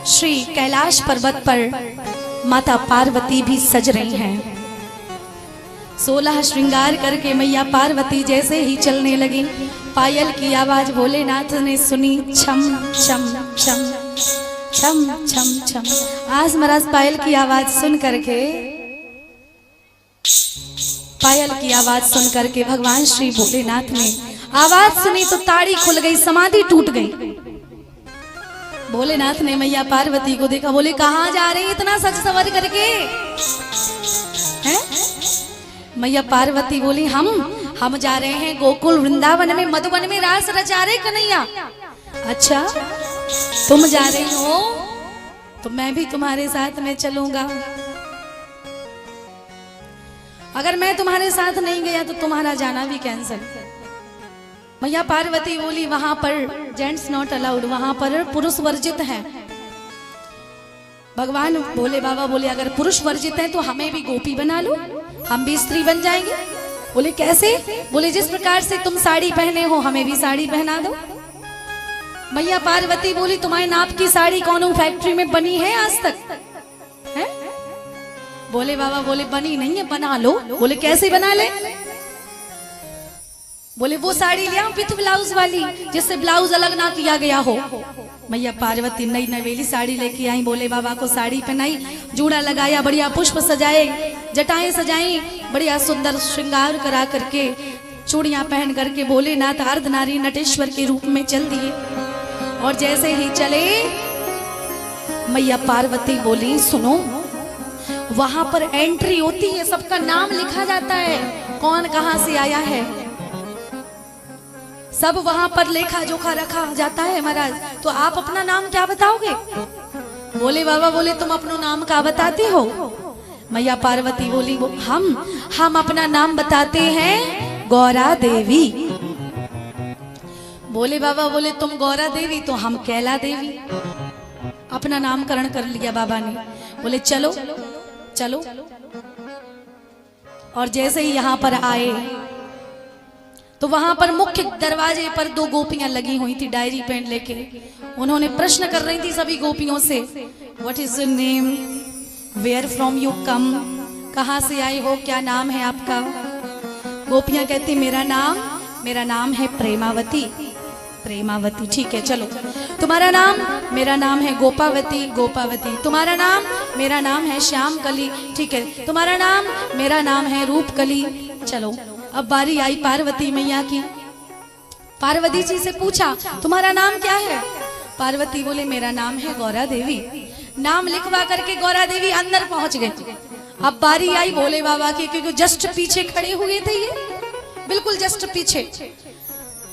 श्री कैलाश पर्वत पर माता पार्वती भी सज रही हैं। 16 श्रृंगार करके मैया पार्वती जैसे ही चलने लगी, पायल की आवाज भोलेनाथ ने सुनी, छम छम छम छम छम छम। आज महाराज पायल की आवाज सुन करके, पायल की आवाज सुन करके भगवान श्री भोलेनाथ ने आवाज सुनी तो ताड़ी खुल गई, समाधि टूट गई। भोलेनाथ ने मैया पार्वती को देखा, बोले कहाँ जा रही इतना सज सवर करके हैं? मैया पार्वती बोली हम जा रहे हैं गोकुल वृंदावन में, मधुवन में रास रचा रहे कन्हैया। अच्छा तुम जा रही हो तो मैं भी तुम्हारे साथ में चलूंगा। अगर मैं तुम्हारे साथ नहीं गया तो तुम्हारा जाना भी कैंसिल। मैया पार्वती बोली वहां पर जेंट्स नॉट अलाउड, वहां पर पुरुष वर्जित है। भगवान भोले बाबा बोले अगर पुरुष वर्जित है तो हमें भी गोपी बना लो, हम भी स्त्री बन जाएंगे। बोले कैसे? बोले जिस प्रकार से तुम साड़ी पहने हो हमें भी साड़ी पहना दो। मैया पार्वती बोली तुम्हारे नाप की साड़ी कौन फैक्ट्री में बनी है आज तक है? भोले बाबा बोले बनी नहीं है, बना लो। बोले कैसे बना ले? बोले वो साड़ी ले आओ विथ ब्लाउज वाली, जिससे ब्लाउज अलग ना किया गया हो। मैया पार्वती नई नवेली साड़ी लेके आई, भोले बाबा को साड़ी पहनाई, जूड़ा लगाया, बढ़िया पुष्प सजाए, जटाएं सजाई, बढ़िया सुंदर श्रृंगार करा करके, चूड़ियां पहन करके भोलेनाथ अर्धनारी नटेश्वर के रूप में चल दिए। और जैसे ही चले मैया पार्वती बोली सुनो, वहां पर एंट्री होती है, सबका नाम लिखा जाता है, कौन कहां से आया है, सब वहां पर लेखा जोखा रखा जाता है महाराज। तो आप अपना नाम क्या बताओगे? बोले बाबा बोले तुम अपना नाम क्या बताते हो? मैया पार्वती बोली हम अपना नाम बताते हैं गौरा देवी। बोले बाबा बोले तुम गौरा देवी तो हम कैला देवी। अपना नामकरण कर लिया बाबा ने। बोले चलो चलो। और जैसे ही यहाँ पर आए तो वहां पर मुख्य दरवाजे पर 2 गोपियां लगी हुई थी डायरी पेन लेके। उन्होंने प्रश्न कर रही थी सभी गोपियों से, what is your name, where from you come, कहाँ से आए हो, क्या नाम है आपका? गोपियां कहती मेरा नाम है प्रेमावती। प्रेमावती ठीक है चलो। तुम्हारा नाम? मेरा नाम है गोपावती। गोपावती। तुम्हारा नाम? मेरा नाम है श्यामकली। ठीक है। तुम्हारा नाम? मेरा नाम है रूपकली। चलो अब बारी आई पार्वती मैया की। पार्वती जी से पूछा तुम्हारा नाम क्या है? पार्वती बोले मेरा नाम है गौरा देवी। नाम लिखवा करके गौरा देवी अंदर पहुंच गए। अब बारी आई भोले बाबा की, क्योंकि जस्ट पीछे खड़े हुए थे ये, बिल्कुल जस्ट पीछे।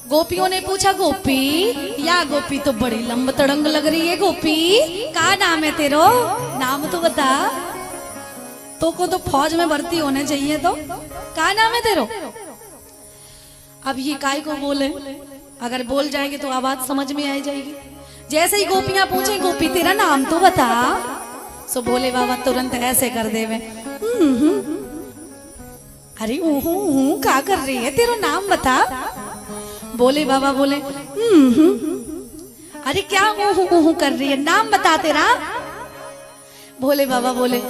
गोपियों ने पूछा गोपी या गोपी तो बड़ी लंब तड़ंग लग रही है, गोपी का नाम है तेरो, नाम तो बता। तो को तो फौज में भर्ती होने चाहिए, तो का नाम है तेरो? अब ये काय को बोले, अगर बोल जाएंगे तो आवाज समझ में आ जाएगी। जैसे ही गोपियां पूछे गोपी तेरा नाम तो बता, सो भोले बाबा तुरंत ऐसे कर देवे, अरे क्या कर रही है, तेरा नाम बता। भोले बाबा बोले अरे क्या कर रही है, नाम बता तेरा। भोले बाबा बोले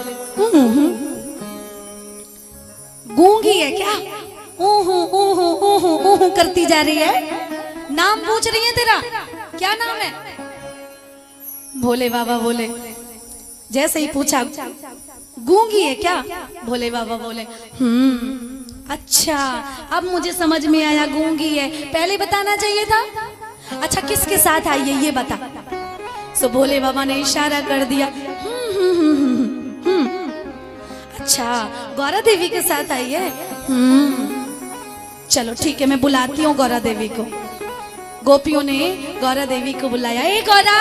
गूंगी है क्या, ऊहू करती जा रही है, नाम पूछ रही है तेरा, क्या नाम है? भोले बाबा बोले, जैसे ही पूछा गूंगी है क्या, भोले बाबा बोले अच्छा अब मुझे समझ में आया, गूंगी है, पहले बताना चाहिए था। अच्छा किसके साथ आई है ये बता। सो भोले बाबा ने इशारा कर दिया, अच्छा गौरा देवी के साथ आई है, चलो ठीक है मैं बुलाती हूँ गौरा देवी को। गोपियों ने गौरा देवी को बुलाया, ए गौरा,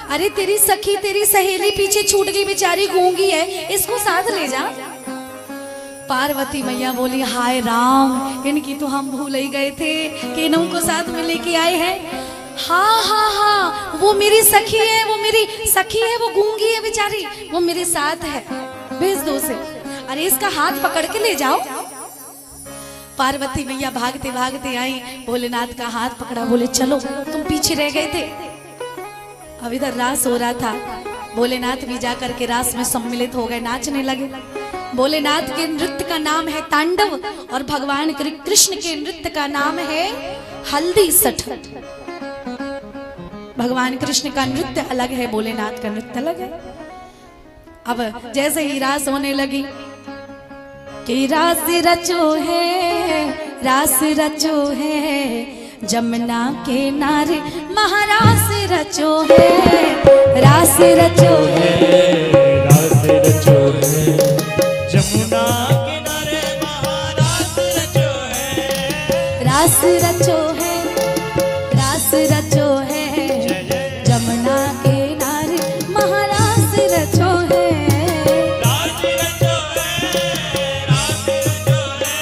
अरे तेरी सखी तेरी सहेली पीछे छूट गई, बेचारी गूंगी है, इसको साथ ले जा। पार्वती मैया बोली हाय राम, इनकी तो हम भूल ही गए थे कि इनको साथ में लेके आए हैं। हाँ वो मेरी सखी है, वो मेरी सखी है, वो गूंगी है बेचारी, वो मेरे साथ है, भेज दो उसे। अरे इसका हाथ पकड़ के ले जाओ। पार्वती मैया भागते भागते आई, भोलेनाथ का हाथ पकड़ा, बोले चलो तुम पीछे रह गए थे, अब इधर रास हो रहा था, भोलेनाथ भी जाकर के रास में सम्मिलित हो गए, नाचने लगे। भोलेनाथ के नृत्य का नाम है तांडव और भगवान कृष्ण के नृत्य का नाम है हल्दी सठ। भगवान कृष्ण का नृत्य अलग है, भोलेनाथ का नृत्य अलग है। अब जैसे ही रास होने लगी कि रास रचो है, रास रचो है, जमुना के नारे महारास रचो है, रास रचो है, रास रचो है, जमुना के नारे महारास रचो है, रास रचो है, रास रचो है, जमुना के नारे महारास रचो है, रास रचो है, रास रचो है,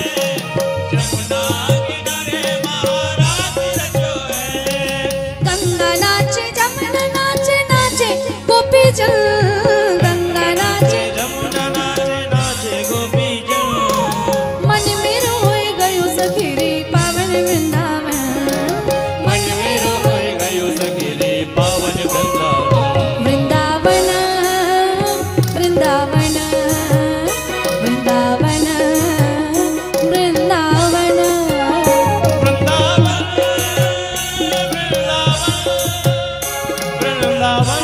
जमुना के नारे महारास रचो है। गंगा नाचे जमुना नाचे, नाचे गोपी जल, गंगा नाचे जमुना नाचे नाचे गोपी जन, मन में रोए गयो सखीरी पावन वृंदावन, मन में रोए गयो सखीरे पावन वृंदावन, वृंदावन वृंदावन वृंदावन वृंदावन वृंदावन वृंदावन वृंदावन।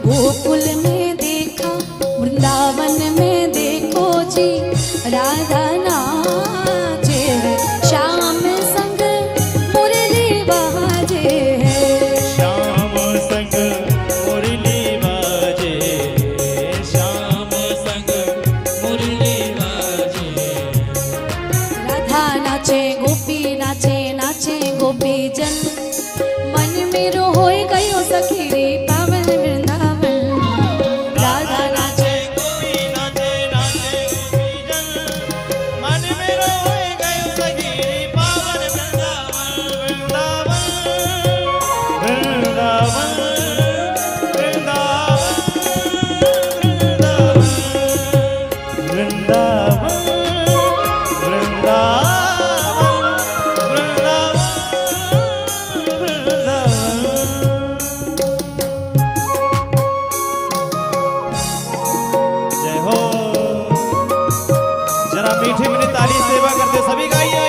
गोकुल में देखा, वृंदावन में देखो जी, राधा नाचे है, श्याम संग मुरली बाजे है, श्याम संग मुरली बाजे, श्याम संग मुरली बाजे, राधा नाचे गोपी नाचे, नाचे गोपी जन, मन में रोए गयो सखीरी पावन वृंदावन, राधा नाचे गोपी नाचे नाचे गोपी जन, मन में रोए गयो सखीरे पावन वृंदावन, वृंदावन वृंदावन वृंदावन वृंदावन वृंदावन जय हो। जरा मीठी मीठी ताली सेवा करते सभी गाइए।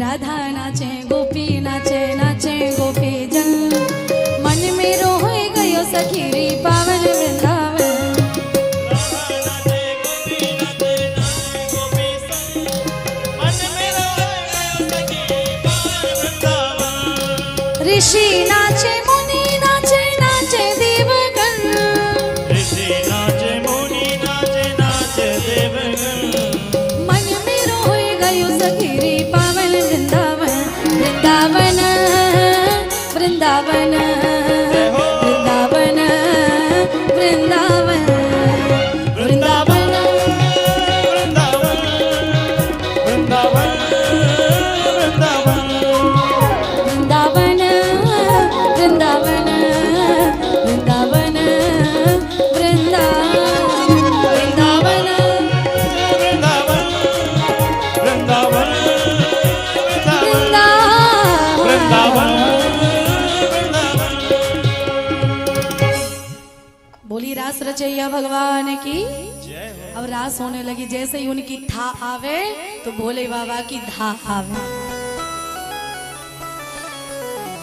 राधा नाचे गोपी नाचे, नाचे गोपी जन, मन में रोए गयो सखीरी पावन वृंदावन, नाचे गोपी नाचे नाचे गोपी संग, मन में रोए गयो सखी पावन वृंदावन, ऋषि नाचे मुनि नाचे, नाचे देवगण, ऋषि नाचे मुनि नाचे नाचे देवगण, मन में रोए गयो सखीरी पावन वृंदावन, वृंदावन वृंदावन वृंदावन वृंदावन वृंदावन वृंदावन वृंदावन वृंदावन वृंदावन वृंदावन वृंदावन वृंदावन वृंदावन बोली रास रचैया भगवान की। जय हो। अब रास होने लगी, जैसे ही उनकी था आवे तो भोले बाबा की धा आवे।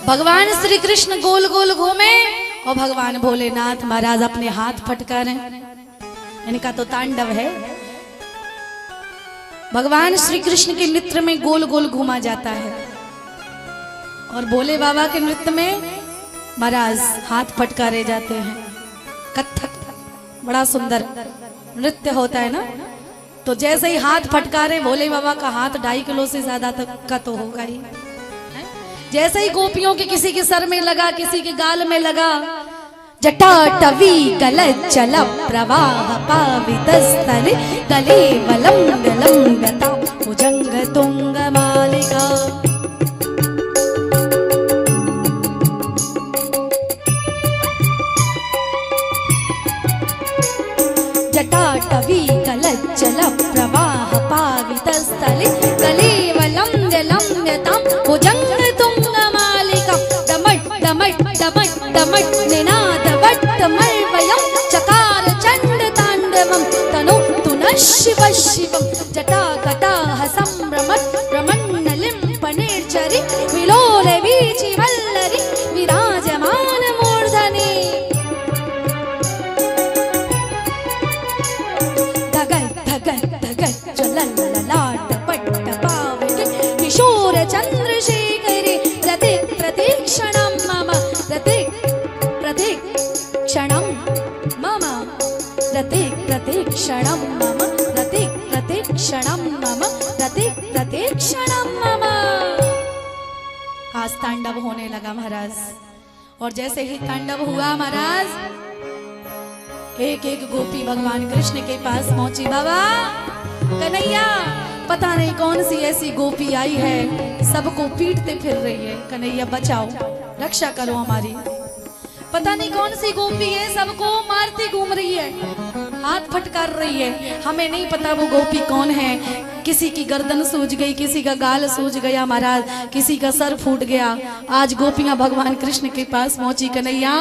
भगवान श्री कृष्ण गोल गोल घूमे और भगवान भोलेनाथ महाराज अपने हाथ फटकारे। इनका तो तांडव है। भगवान श्री कृष्ण के नृत्य में गोल गोल घूमा जाता है और भोले बाबा के नृत्य में महाराज हाथ फटकारे जाते हैं। कथक बड़ा सुंदर नृत्य होता है ना। तो जैसे ही हाथ फटकारे भोले बाबा का हाथ 2.5 किलो से ज्यादा तक का तो होगा ही। जैसे ही गोपियों के किसी के सर में लगा, किसी के गाल में लगा, जटाटवी गलज्जल प्रवाह पावितस्थले गले वलंगलंगता भुजंग तुंग मालिका। जटाटवी गलज्जल प्रवाह पावितस्थले गले वलंगलंगता भुजंग तुंग मालिका। डमट डमट डमट डमट निनाद वट्टमर्वयं चकार चंड तांडवं तनोतु नः शिव शिवं। जटाकटाह संभ्रमत् प्रमन्नलिम्पनिर्झरि विलोले वीचि वल्लरि विराजमान मूर्धनि। धगल धगल धगल ज्वलल्ललाट पट्टपावके किशोर चंद्रशेखरे रति प्रतीक्षणं मम रति प्रतीक्षणं मम रति प्रतीक्षणं मम रति प्रतीक्षणं मम रति प्रतीक्षणं मम। आज तांडव होने लगा महाराज। और जैसे ही तांडव हुआ महाराज, एक एक गोपी भगवान कृष्ण के पास पहुंची। बाबा कन्हैया, पता नहीं कौन सी ऐसी गोपी आई है, सबको पीटते फिर रही है। कन्हैया बचाओ, रक्षा करो हमारी। पता नहीं कौन सी गोपी है, सबको मारती घूम रही है, हाथ फटकार रही है। हमें नहीं पता वो गोपी कौन है। किसी की गर्दन सूज गई, किसी का गाल सूज गया महाराज, किसी का सर फूट गया। आज गोपियां भगवान कृष्ण के पास पहुंची। कन्हैया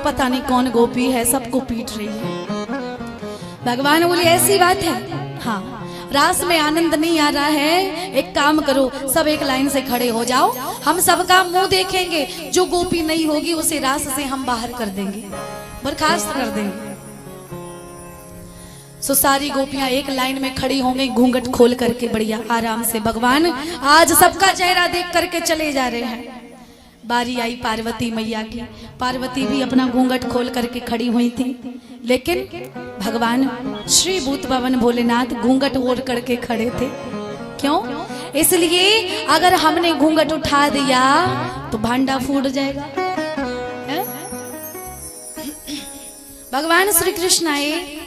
पता नहीं कौन गोपी है, सबको पीट रही है। भगवान बोले ऐसी बात है, हाँ रास में आनंद नहीं आ रहा है, एक काम करो, सब एक लाइन से खड़े हो जाओ, हम सबका मुंह देखेंगे। जो गोपी नहीं होगी उसे रास से हम बाहर कर देंगे, बर्खास्त कर देंगे। सो सारी गोपियां एक लाइन में खड़ी होंगी, घूंघट खोल करके बढ़िया आराम से। भगवान आज सबका चेहरा देख करके चले जा रहे हैं। बारी आई पार्वती मैया की। पार्वती भी अपना घूंघट खोल करके खड़ी हुई थी, लेकिन भगवान श्री भूत भवन भोलेनाथ घूंघट ओढ़ करके खड़े थे। क्यों? इसलिए अगर हमने घूंघट उठा दिया तो भांडा फूट जाएगा। भगवान श्री कृष्ण आए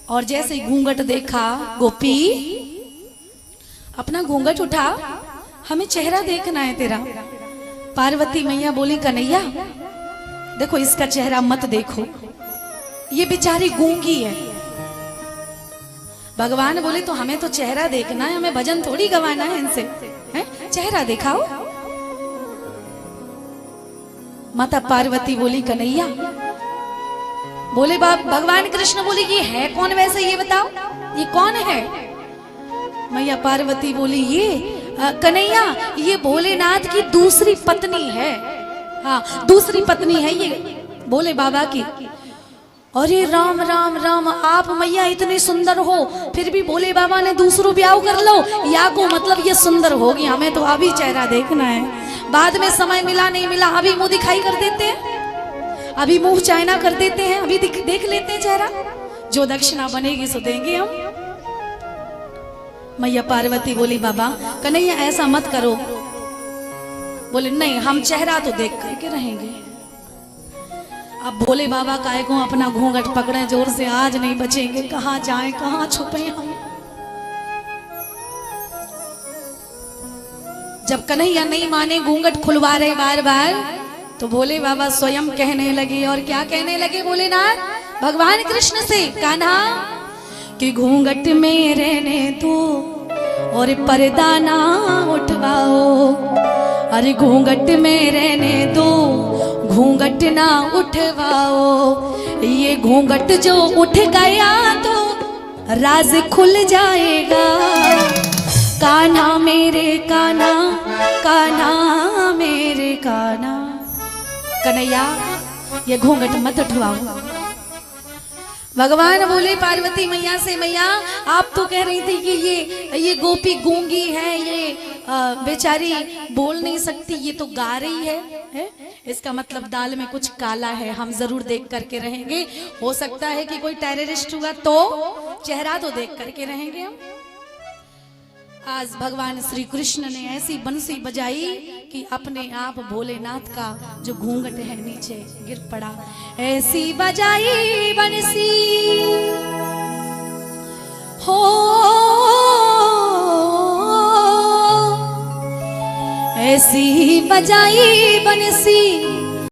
और जैसे घूंघट देखा, गोपी अपना घूंघट उठा, हमें चेहरा देखना है तेरा। पार्वती मैया बोली कन्हैया देखो इसका चेहरा मत देखो, ये बेचारी गूंगी है। भगवान बोले तो हमें तो चेहरा देखना है, हमें भजन थोड़ी गवाना है इनसे, है? चेहरा दिखाओ। माता पार्वती बोली कन्हैया, बोले भगवान कृष्ण बोली ये है कौन वैसे, ये बताओ ये कौन है? मैया पार्वती बोली ये कन्हैया ये भोलेनाथ की दूसरी पत्नी है। हाँ दूसरी पत्नी है ये भोले बाबा की। अरे राम राम राम, आप मैया इतने सुंदर हो फिर भी भोले बाबा ने दूसरों ब्याह कर लो, या को मतलब ये सुंदर होगी, हमें तो अभी चेहरा देखना है, बाद में समय मिला नहीं मिला अभी मुंह दिखाई कर देते हैं, अभी मुंह चाइना कर देते हैं, अभी देख लेते हैं चेहरा, जो दक्षिणा बनेगी सो देंगे हम। मैया पार्वती बोली बाबा कन्हैया ऐसा मत करो। बोले नहीं हम चेहरा तो देख करके रहेंगे। अब भोले बाबा काय को अपना घूंघट पकड़े जोर से, आज नहीं बचेंगे, कहां जाएं कहां छुपे हम। जब कन्हैया नहीं माने, घूंघट खुलवा रहे बार बार, तो भोले बाबा स्वयं कहने लगे। और क्या कहने लगे भोलेनाथ भगवान कृष्ण से? कान्हा कि घूंघट में रहने दो और पर्दा ना उठवाओ, अरे घूंघट में रहने दो, घूंघट घूंघट ना उठवाओ, ये घूंघट जो उठ गया तो राज खुल जाएगा। कान्हा मेरे कान्हा, कान्हा मेरे कान्हा, कन्हैया ये घूंघट मत उठवाओ। भगवान बोले पार्वती मैया से, मैया आप तो कह रही थी कि ये गोपी गूंगी है, ये बेचारी बोल नहीं सकती, ये तो गा रही है? इसका मतलब दाल में कुछ काला है। हम जरूर देख करके रहेंगे, हो सकता है कि कोई टेररिस्ट हुआ तो चेहरा तो देख करके रहेंगे हम। आज भगवान श्री कृष्ण ने ऐसी बंसी बजाई कि अपने आप भोलेनाथ का जो घूंघट है नीचे गिर पड़ा। ऐसी बजाई बंसी हो, ऐसी बजाई बंसी